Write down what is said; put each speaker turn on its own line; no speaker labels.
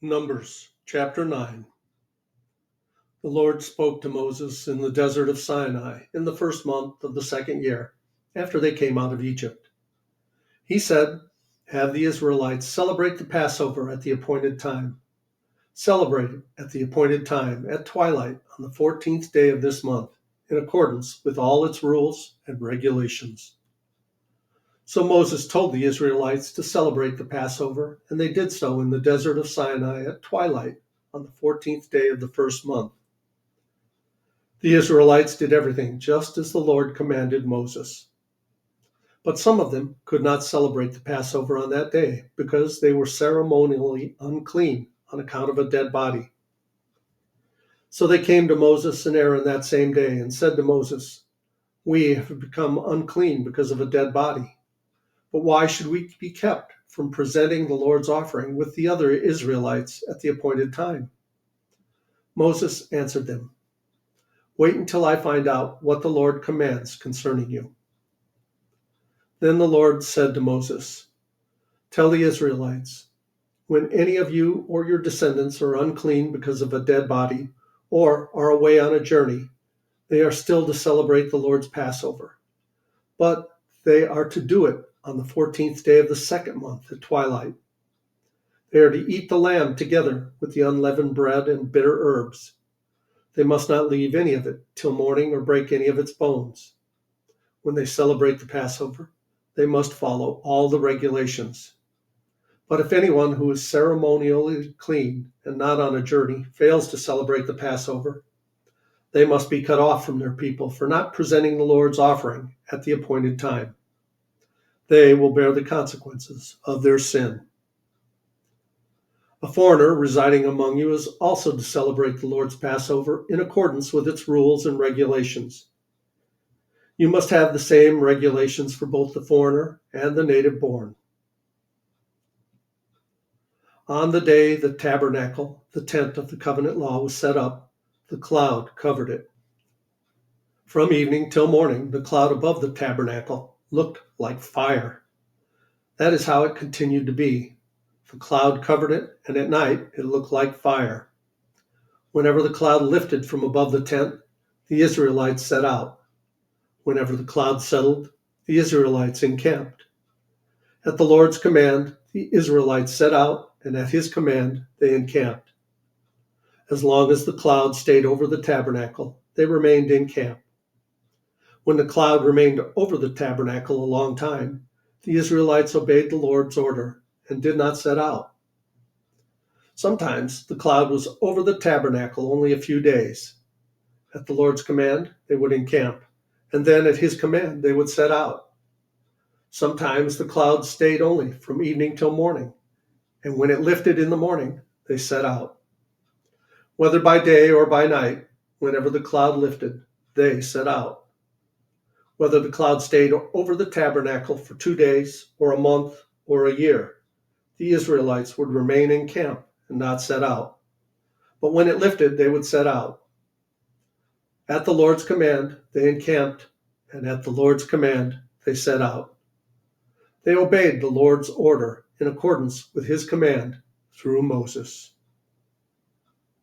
Numbers chapter 9. The Lord spoke to Moses in the desert of Sinai in the first month of the second year, after they came out of Egypt. He said, "Have the Israelites celebrate the Passover at the appointed time. Celebrate it at the appointed time at twilight on the 14th day of this month, in accordance with all its rules and regulations." So Moses told the Israelites to celebrate the Passover, and they did so in the desert of Sinai at twilight on the 14th day of the first month. The Israelites did everything just as the Lord commanded Moses. But some of them could not celebrate the Passover on that day because they were ceremonially unclean on account of a dead body. So they came to Moses and Aaron that same day and said to Moses, "We have become unclean because of a dead body. But why should we be kept from presenting the Lord's offering with the other Israelites at the appointed time?" Moses answered them, "Wait until I find out what the Lord commands concerning you." Then the Lord said to Moses, "Tell the Israelites, when any of you or your descendants are unclean because of a dead body or are away on a journey, they are still to celebrate the Lord's Passover. But they are to do it on the 14th day of the second month at twilight. They are to eat the lamb together with the unleavened bread and bitter herbs. They must not leave any of it till morning or break any of its bones. When they celebrate the Passover, they must follow all the regulations. But if anyone who is ceremonially clean and not on a journey fails to celebrate the Passover, they must be cut off from their people for not presenting the Lord's offering at the appointed time. They will bear the consequences of their sin. A foreigner residing among you is also to celebrate the Lord's Passover in accordance with its rules and regulations. You must have the same regulations for both the foreigner and the native born. On the day the tabernacle, the tent of the covenant law, was set up, the cloud covered it. From evening till morning, the cloud above the tabernacle looked like fire. That is how it continued to be. The cloud covered it, and at night it looked like fire. Whenever the cloud lifted from above the tent, the Israelites set out. Whenever the cloud settled, the Israelites encamped. At the Lord's command, the Israelites set out, and at his command, they encamped. As long as the cloud stayed over the tabernacle, they remained in camp. When the cloud remained over the tabernacle a long time, the Israelites obeyed the Lord's order and did not set out. Sometimes the cloud was over the tabernacle only a few days. At the Lord's command, they would encamp, and then at his command, they would set out. Sometimes the cloud stayed only from evening till morning, and when it lifted in the morning, they set out. Whether by day or by night, whenever the cloud lifted, they set out. Whether the cloud stayed over the tabernacle for 2 days or a month or a year, the Israelites would remain in camp and not set out. But when it lifted, they would set out. At the Lord's command, they encamped, and at the Lord's command, they set out. They obeyed the Lord's order in accordance with his command through Moses.